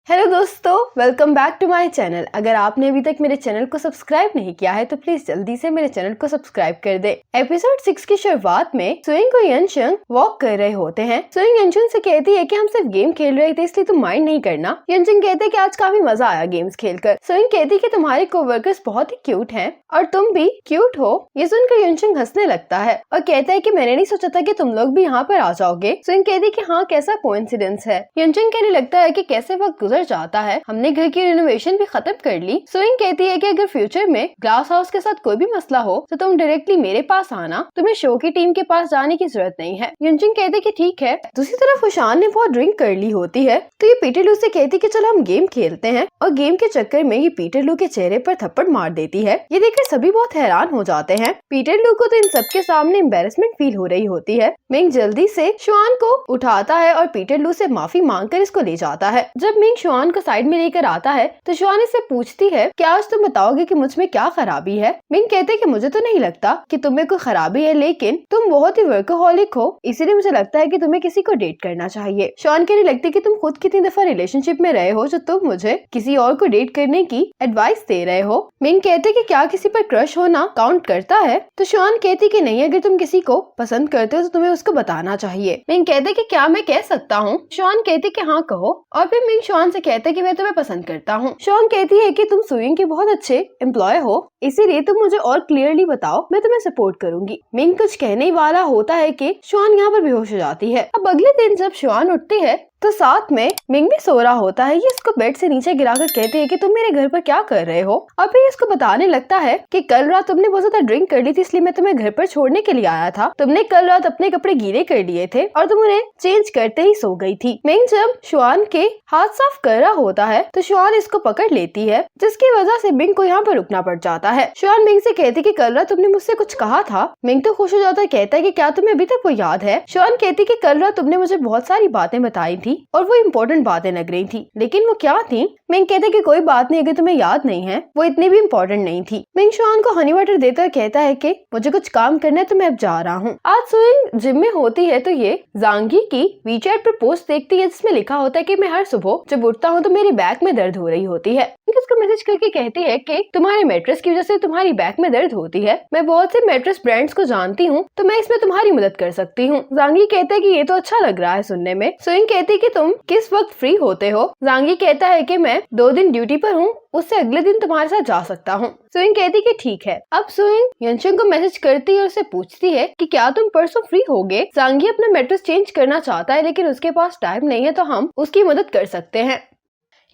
Hello दोस्तों, welcome back to my channel. अगर आपने अभी तक मेरे चैनल को सब्सक्राइब नहीं किया है तो प्लीज जल्दी से मेरे चैनल को सब्सक्राइब कर दे। एपिसोड 6 की शुरुआत में सुइंग को यनशंग वॉक कर रहे होते हैं। सुइंग यनशंग से कहती है कि हम सिर्फ गेम खेल रहे थे इसलिए तुम माइंड नहीं करना। यनशंग कहते हैं कि आज काफी मजा आया गेम्स खेलकर। सुइंग कहती है कि तुम्हारे कोवर्कर्स बहुत ही क्यूट हैं और तुम भी क्यूट हो। ये सुनकर यनशंग हंसने लगता है और कहता है कि मैंने नहीं सोचा था कि तुम लोग भी यहाँ पर आ जाओगे। सुइंग कहती है कि हाँ, कैसा कोइंसिडेंस है। यनशंग कहने लगता है कि कैसे वक्त गुजर जाता है, हमने घर की रिनोवेशन भी खत्म कर ली। सुइंग कहती है कि अगर फ्यूचर में ग्लास हाउस के साथ कोई भी मसला हो तो तुम डायरेक्टली मेरे पास आना, तुम्हें शो की टीम के पास जाने की जरूरत नहीं है। यनशंग कहते हैं कि ठीक है। दूसरी तरफ हुशान ने बहुत ड्रिंक कर ली होती है तो ये पीटर लू से कहती है कि चलो हम गेम खेलते हैं, और गेम के चक्कर में ये पीटर लू के चेहरे पर थप्पड़ मार देती है। ये देखकर सभी बहुत हैरान हो जाते हैं। पीटर लू को तो इन सबके सामने एम्बैरेसमेंट फील हो रही होती है। मिंग जल्दी से शुआन को उठाता है और पीटर लू से माफी मांगकर इसको ले जाता है। जब मिंग शुआन को साइड में लेकर आता है तो शुआन इससे पूछती है कि आज तुम बताओगे कि मुझ में क्या खराबी है। मिंग कहते हैं कि मुझे तो नहीं लगता कि तुम में कोई खराबी है, लेकिन तुम बहुत ही वर्कहोलिक हो, इसीलिए मुझे लगता है कि तुम्हें किसी को डेट करना चाहिए। शुआन कहने लगती है कि तुम खुद कितनी दफा रिलेशनशिप में रहे हो जो तुम मुझे किसी और को डेट करने की एडवाइस दे रहे हो। मिंग कहते कि क्या किसी पर क्रश होना काउंट करता है? तो शुआन कहती कि नहीं, अगर तुम किसी को पसंद करते हो तो तुम्हें उसको बताना चाहिए। मिंग कहते कि क्या मैं कह सकता हूँ? शुआन कहती कि हाँ कहो, और फिर मिंग शुआन से कहते कि मैं तुम्हें पसंद करता हूँ। शुआन कहती है कि तुम सुइंग के बहुत अच्छे एम्प्लॉय हो, इसीलिए तुम मुझे और क्लियरली बताओ, मैं तुम्हें सपोर्ट करूंगी। मिंग कुछ कहने वाला होता है कि शुआन यहाँ पर बेहोश हो जाती है। अब अगले दिन जब शुआन उठती है तो साथ में मिंग भी सो रहा होता है। ये इसको बेड से नीचे गिराकर कहती है कि तुम मेरे घर पर क्या कर रहे हो, और फिर इसको बताने लगता है कि कल रात तुमने बहुत ज्यादा ड्रिंक कर ली थी, इसलिए मैं तुम्हें घर पर छोड़ने के लिए आया था। तुमने कल रात अपने कपड़े गीले कर लिए थे और तुम उन्हें चेंज करते ही सो गई थी। मिंग जब शुआन के हाथ साफ कर रहा होता है तो शुआन इसको पकड़ लेती है, जिसकी वजह से मिंग को यहाँ पर रुकना पड़ जाता है। शुआन मिंग से कहती कि कल रात तुमने मुझसे कुछ कहा था। मिंग तो खुश हो जाता है, कहता है कि क्या तुम्हें अभी तक वो याद है? शुआन कहती कि कल रात तुमने मुझे बहुत सारी बातें बताई थी और वो इम्पोर्टेंट बातें लग रही थी, लेकिन वो क्या थी? मिंग कहते कि कोई बात नहीं, अगर तुम्हें याद नहीं है वो इतनी भी इम्पोर्टेंट नहीं थी। मिंग शुआन को हनी वाटर देकर कहता है कि मुझे कुछ काम करना है तो मैं अब जा रहा हूँ। आज सुइंग जिम में होती है तो ये जांगी की वीचैट पर पोस्ट देखती है जिसमें लिखा होता है कि मैं हर सुबह जब उठता हूँ तो मेरी बैक में दर्द हो रही होती है। उसको मैसेज करके कहती है कि तुम्हारे मैट्रेस की वजह से तुम्हारी बैक में दर्द होती है, मैं बहुत से मैट्रेस ब्रांड्स को जानती हूँ तो मैं इसमें तुम्हारी मदद कर सकती हूँ। जांगी कहता है कि ये तो अच्छा लग रहा है सुनने में। सुइंग कहती है कि तुम किस वक्त फ्री होते हो? जांगी कहता है कि मैं 2 दिन ड्यूटी पर हूँ, उससे अगले दिन तुम्हारे साथ जा सकता हूँ। सुइंग कहती कि ठीक है। अब सुइंग यनशंग को मैसेज करती है और उसे पूछती है कि क्या तुम परसों फ्री होगे? जांगी अपना मैट्रेस चेंज करना चाहता है लेकिन उसके पास टाइम नहीं है तो हम उसकी मदद कर सकते हैं।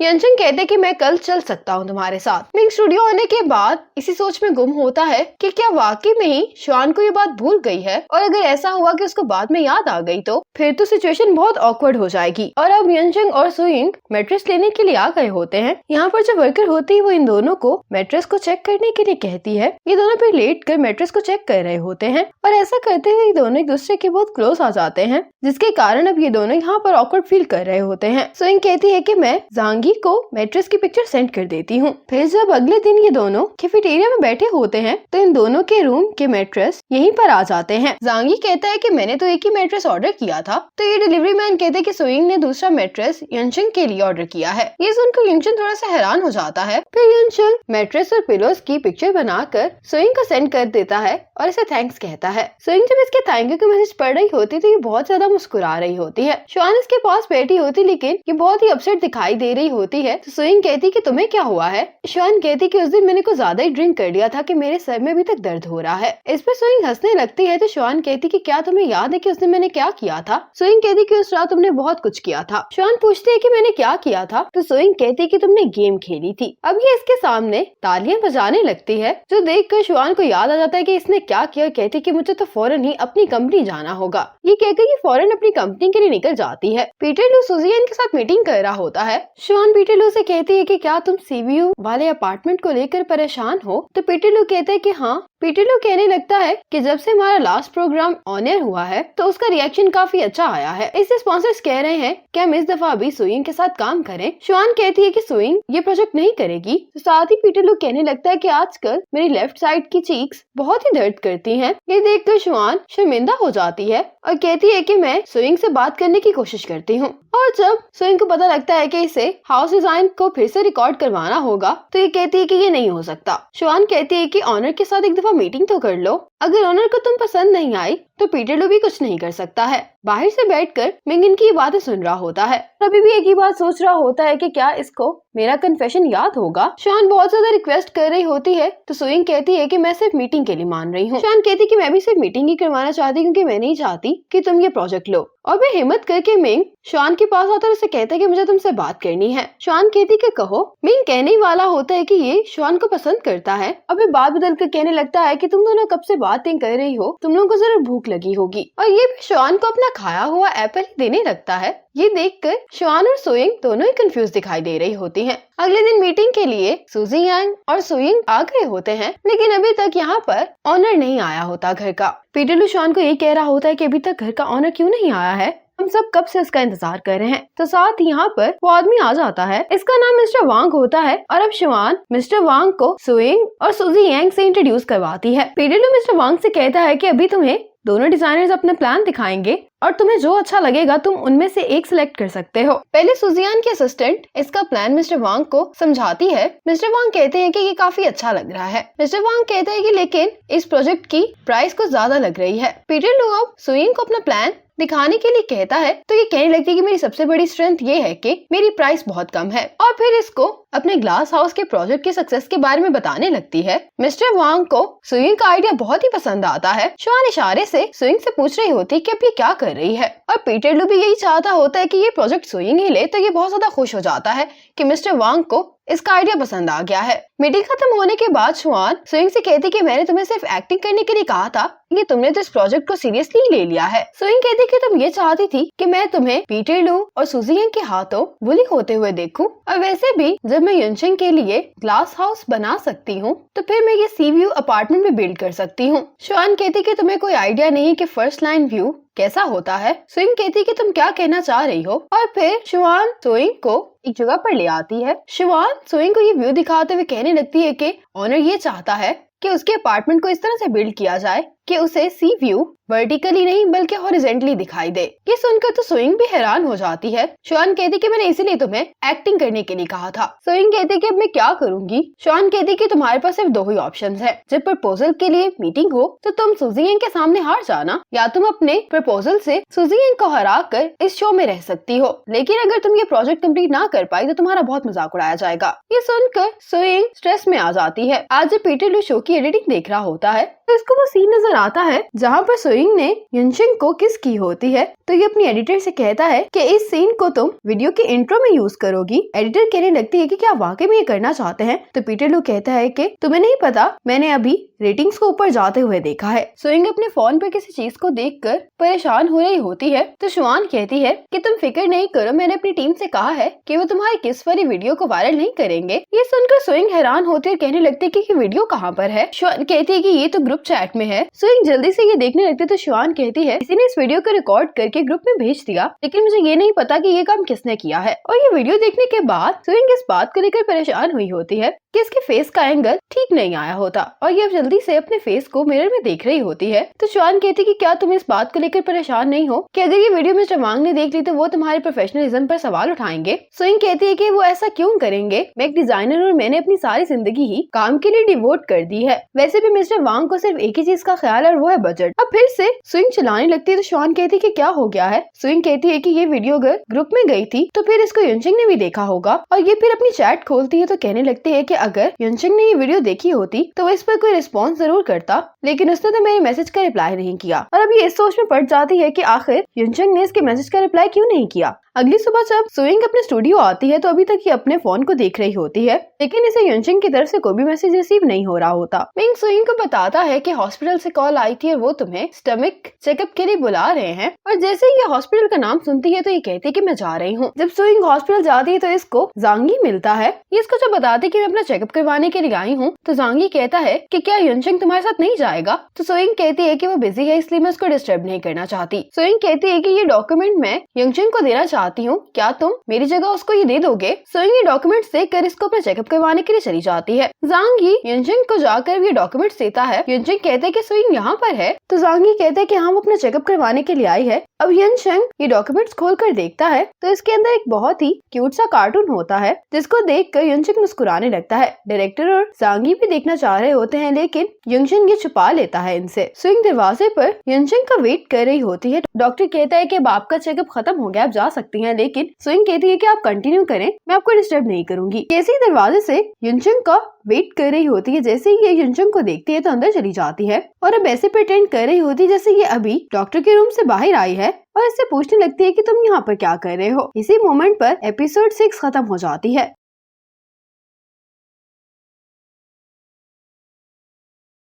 यनशंग कहते कि मैं कल चल सकता हूँ तुम्हारे साथ। मिंग स्टूडियो आने के बाद इसी सोच में गुम होता है कि क्या वाकई में ही शुआन को ये बात भूल गई है, और अगर ऐसा हुआ कि उसको बाद में याद आ गई तो फिर तो सिचुएशन बहुत ऑकवर्ड हो जाएगी। और अब यनशंग और सुइंग मैट्रेस लेने के लिए आ गए होते हैं। यहाँ पर जो वर्कर होती है वो इन दोनों को मैट्रेस को चेक करने के लिए कहती है। ये दोनों फिर लेट कर मैट्रेस को चेक कर रहे होते हैं, और ऐसा करते हुए दोनों एक दूसरे के बहुत क्लोज आ जाते हैं, जिसके कारण अब ये दोनों यहाँ पर ऑकवर्ड फील कर रहे होते हैं। सुइंग कहती है कि मैं जांगी को मैट्रेस की पिक्चर सेंड कर देती हूँ। फिर जब अगले दिन ये दोनों कैफेटेरिया में बैठे होते हैं तो इन दोनों के रूम के मैट्रेस यहीं पर आ जाते हैं। जांगी कहता है कि मैंने तो एक ही मैट्रेस ऑर्डर किया था, तो ये डिलीवरी मैन कहते हैं कि सुइंग ने दूसरा मैट्रेस यनशंग के लिए ऑर्डर किया है। ये सुनकर यनशंग थोड़ा सा हैरान हो जाता है। फिर यनशंग मैट्रेस और पिलोस की पिक्चर बनाकर सुइंग को सेंड कर देता है और इसे थैंक्स कहता है। सुइंग जब इसके थैंक यू का मैसेज पढ़ रही होती तो ये बहुत ज्यादा मुस्कुरा रही होती है। शुआन इसके पास बैठी होती लेकिन ये बहुत ही अपसेट दिखाई दे रही होती है। तो सुइंग कहती कि तुम्हें क्या हुआ है? शुआन कहती कि उस दिन मैंने कुछ ज्यादा ही ड्रिंक कर लिया था कि मेरे सर में अभी तक दर्द हो रहा है। इस पर सुइंग हंसने लगती है। तो शुआन कहती कि क्या तुम्हें याद है कि उस दिन मैंने क्या किया था? सुइंग कहती कि उस रात तुमने बहुत कुछ किया था। शुआन पूछती है कि मैंने क्या किया था? तो सुइंग कहती कि तुमने गेम खेली थी। अब ये इसके सामने तालियां बजाने लगती है, जो देखकर शुआन को याद आ जाता है कि इसने क्या किया। कहती कि मुझे तो फौरन ही अपनी कंपनी जाना होगा। ये कहकर ये फौरन अपनी कंपनी के लिए निकल जाती है। पीटर लू सुजियान के साथ मीटिंग कर रहा होता है। शुआन पीटर लू से कहती है कि क्या तुम सीवीयू वाले अपार्टमेंट को लेकर परेशान हो? तो पीटर लू कहते हैं कि हाँ। पीटर लू कहने लगता है कि जब से हमारा लास्ट प्रोग्राम ऑन एयर हुआ है तो उसका रिएक्शन काफी अच्छा आया है। इससे स्पॉन्सर्स कह रहे हैं कि हम इस दफा भी सुइंग के साथ काम करें। शुआन कहती है कि सुइंग ये प्रोजेक्ट नहीं करेगी। तो साथ ही पीटर लू कहने लगता है कि आजकल मेरी लेफ्ट साइड की चीक्स बहुत ही दर्द करती हैं। ये देखकर शुआन शर्मिंदा हो जाती है और कहती है कि मैं सुइंग से बात करने की कोशिश करती हूँ। और जब सुइंग को पता लगता है कि इसे हाउस डिजाइन को फिर से रिकॉर्ड करवाना होगा तो ये कहती है कि ये नहीं हो सकता। शुआन कहती है कि ऑनर के साथ एक दफा मीटिंग तो कर लो, अगर ऑनर को तुम पसंद नहीं आई तो पीटर लू भी कुछ नहीं कर सकता है। बाहर से बैठकर मिंग इनकी बातें सुन रहा होता है। अभी भी एक ही बात सोच रहा होता है कि क्या इसको मेरा कन्फेशन याद होगा। शुआन बहुत ज्यादा रिक्वेस्ट कर रही होती है तो सुइंग कहती है कि मैं सिर्फ मीटिंग के लिए मान रही हूँ। शुआन कहती है कि मैं भी सिर्फ मीटिंग ही करवाना चाहती हूँ क्योंकि मैं नहीं चाहती कि तुम ये प्रोजेक्ट लो। और वह हिम्मत करके मिंग शुआन के पास आता है और उसे कहता है कि मुझे तुमसे बात करनी है। शुआन कहती कि कहो। मिंग कहने वाला होता है कि ये शुआन को पसंद करता है। अब वह बात बदल कर कहने लगता है कि तुम दोनों कब से बातें कर रही हो, तुम लोगों को जरूर भूख लगी होगी। और ये भी शुआन को अपना खाया हुआ एप्पल ही देने लगता है। ये देखकर शुआन और सुइंग दोनों ही कंफ्यूज दिखाई दे रही होती हैं। अगले दिन मीटिंग के लिए सूजी यांग और सुइंग आ गए होते हैं, लेकिन अभी तक यहाँ पर ऑनर नहीं आया होता घर का। पीटर लू शुआन को यही कह रहा होता है कि अभी तक घर का ऑनर क्यों नहीं आया है, हम सब कब से इसका इंतजार कर रहे हैं। तो साथ यहाँ पर वो आदमी आ जाता है, इसका नाम मिस्टर वांग होता है और अब शुआन मिस्टर वांग को सुइंग और सूजी यांग से इंट्रोड्यूस करवाती है। पीटर लू मिस्टर वांग से कहता है कि अभी तुम्हें दोनों डिजाइनर्स अपना प्लान दिखाएंगे और तुम्हें जो अच्छा लगेगा तुम उनमें से एक सिलेक्ट कर सकते हो। पहले सुजियान की असिस्टेंट इसका प्लान मिस्टर वांग को समझाती है। मिस्टर वांग कहते हैं कि ये काफी अच्छा लग रहा है। मिस्टर वांग कहते हैं कि लेकिन इस प्रोजेक्ट की प्राइस कुछ ज्यादा लग रही है। पीटर लू अब सुइंग को अपना प्लान दिखाने के लिए कहता है तो ये कहने लगती है कि मेरी सबसे बड़ी स्ट्रेंथ ये है कि मेरी प्राइस बहुत कम है और फिर इसको अपने ग्लास हाउस के प्रोजेक्ट के सक्सेस के बारे में बताने लगती है। मिस्टर वांग को सुइंग का आइडिया बहुत ही पसंद आता है। शुआन इशारे से सुइंग से पूछ रही होती है कि अब ये क्या कर रही है और पीटर लू भी यही चाहता होता है कि ये प्रोजेक्ट सुइंग ही ले, तो ये बहुत ज्यादा खुश हो जाता है कि मिस्टर वांग को इसका आइडिया पसंद आ गया है। मीटिंग खत्म होने के बाद शुआन सुइंग से कहती कि मैंने तुम्हें सिर्फ एक्टिंग करने के लिए कहा था, ये तुमने तो इस प्रोजेक्ट को सीरियसली ले लिया है। सुइंग कहती कि तुम ये चाहती थी कि मैं तुम्हें पीटर लू और सूजी यांग के हाथों बुली होते हुए देखूं, और वैसे भी जब मैं युनशिंग के लिए ग्लास हाउस बना सकती हूँ तो फिर मैं ये सी व्यू अपार्टमेंट में बिल्ड कर सकती हूँ। शुआन कहती कि तुम्हें कोई आइडिया नहीं कि फर्स्ट लाइन व्यू कैसा होता है। सुइंग कहती कि तुम क्या कहना चाह रही हो और फिर शुआन सुइंग को एक जगह पर ले आती है। शुआन सुइंग को ये व्यू दिखाते हुए कहने लगती है कि ऑनर ये चाहता है कि उसके अपार्टमेंट को इस तरह से बिल्ड किया जाए कि उसे सी व्यू वर्टिकली नहीं बल्कि हॉरिजॉन्टली दिखाई दे। ये सुनकर तो सुइंग भी हैरान हो जाती है। शुआन कहती कि मैंने इसीलिए तुम्हें एक्टिंग करने के लिए कहा था। सुइंग कहती कि अब मैं क्या करूंगी। शुआन कहती कि तुम्हारे पास सिर्फ दो ही ऑप्शंस है, जब प्रपोजल के लिए मीटिंग हो तो तुम सूजी यांग के सामने हार जाना, या तुम अपने प्रपोजल से सूजी यांग को हरा कर इस शो में रह सकती हो, लेकिन अगर तुम ये प्रोजेक्ट कंप्लीट ना कर पाई तो तुम्हारा बहुत मजाक उड़ाया जाएगा। ये सुनकर सुइंग स्ट्रेस में आ जाती है। आज जब पीटर लू शो की एडिटिंग देख रहा होता है तो इसको वो सीन नजर आता है जहाँ पर सुइंग ने युनशिंग को किस की होती है। तो ये अपनी एडिटर से कहता है कि इस सीन को तुम वीडियो के इंट्रो में यूज करोगी। एडिटर कहने लगती है कि क्या वाकई में ये करना चाहते हैं। तो पीटर लू कहता है कि तुम्हें नहीं पता, मैंने अभी रेटिंग्स को ऊपर जाते हुए देखा है। सुइंग अपने फोन पर किसी चीज को देखकर परेशान हो रही होती है तो शुआन कहती है कि तुम फिक्र नहीं करो, मैंने अपनी टीम से कहा है कि वो तुम्हारी किस वाली वीडियो को वायरल नहीं करेंगे। ये सुनकर सुइंग हैरान होती है और कहने लगती है कि वीडियो कहाँ पर है। शुआन कहती है कि ये तो ग्रुप चैट में है। सुइंग जल्दी से ये देखने लगती है तो शुआन कहती है किसी ने इस वीडियो को रिकॉर्ड करके ग्रुप में भेज दिया, लेकिन मुझे ये नहीं पता कि ये काम किसने किया है। और ये वीडियो देखने के बाद सुइंग इस बात को लेकर परेशान हुई होती है कि इसके फेस का एंगल ठीक नहीं आया होता और ये जल्दी से अपने फेस को मिरर में देख रही होती है। तो शुआन कहती है कि क्या तुम इस बात को लेकर परेशान नहीं हो कि अगर ये वीडियो मिस्टर वांग ने देख ली तो वो तुम्हारे प्रोफेशनलिज्म पर सवाल उठाएंगे। सुइंग कहती है कि वो ऐसा क्यों करेंगे, मैं एक डिजाइनर और मैंने अपनी सारी जिंदगी ही काम के लिए डिवोट कर दी है। वैसे भी मिस्टर वांग को सिर्फ एक ही चीज का ख्याल है और वो है बजट। अब फिर से सुइंग चलाने लगती है तो शुआन कहती है कि क्या हो गया है। सुइंग कहती है कि ये वीडियो अगर ग्रुप में गई थी तो फिर इसको युनशिंग ने भी देखा होगा। और ये फिर अपनी चैट खोलती है तो कहने लगती है कि अगर युनशिंग ने ये वीडियो देखी होती तो वो इस पर कोई रिस्पॉन्स जरूर करता, लेकिन उसने तो मेरे मैसेज का रिप्लाई नहीं किया। और अब ये इस सोच में पड़ जाती है कि आखिर युनशिंग ने इसके मैसेज का रिप्लाई क्यों नहीं किया। अगली सुबह जब सुइंग अपने स्टूडियो आती है तो अभी तक ये अपने फोन को देख रही होती है, लेकिन इसे युनशिंग की तरफ से कोई भी मैसेज रिसीव नहीं हो रहा होता। मिंग सुइंग को बताता है कि हॉस्पिटल से कॉल आई थी और वो तुम्हें स्टमक चेकअप के लिए बुला रहे हैं। और जैसे ही ये हॉस्पिटल का नाम सुनती है तो ये कहती है कि मैं जा रही हूँ। जब सुइंग हॉस्पिटल जाती है तो इसको जांगी मिलता है। ये इसको जब बताती है कि मैं अपना चेकअप करवाने के लिए आई हूँ तो जांगी कहता है कि क्या युनशिंग तुम्हारे साथ नहीं जाएगा। तो सुइंग कहती है कि वो बिजी है इसलिए मैं उसको डिस्टर्ब नहीं करना चाहती। सुइंग कहती है कि ये डॉक्यूमेंट मैं युनशिंग को देना चाहती चाहती हूँ, क्या तुम मेरी जगह उसको ये दे दोगे? सुइंग ये डॉक्यूमेंट्स देखकर इसको अपना चेकअप करवाने के लिए चली जाती है। ज़ांगी यंजिंग को जाकर ये डॉक्यूमेंट्स देता है। यंजिंग कहते हैं कि सुइंग यहाँ पर है, तो ज़ांगी कहते हैं कि हाँ वो अपना चेकअप करवाने के लिए आई है। अब यंजिंग ये डॉक्यूमेंट्स खोलकर देखता है तो इसके अंदर एक बहुत ही क्यूट सा कार्टून होता है, जिसको देखकर यंजिंग मुस्कुराने लगता है। डायरेक्टर और ज़ांगी भी देखना चाह रहे होते हैं, लेकिन यंजिंग ये छुपा लेता है इनसे। सुइंग दरवाजे पर यंजिंग का वेट कर रही होती है। डॉक्टर कहता है कि अब आपका चेकअप खत्म हो गया, आप जा सकती हैं, लेकिन सुइंग कहती है कि आप कंटिन्यू करें, मैं आपको डिस्टर्ब नहीं करूंगी। केसी दरवाजे से यंजिंग का वेट कर रही होती है। जैसे ही ये यंजिंग को देखती है तो अंदर चली जाती है और अब ऐसे प्रिटेंड कर रही होती है जैसे ये अभी डॉक्टर के रूम से बाहर आई है और इससे पूछने लगती है कि तुम यहाँ पर क्या कर रहे हो। इसी मोमेंट पर एपिसोड 6 खत्म हो जाती है।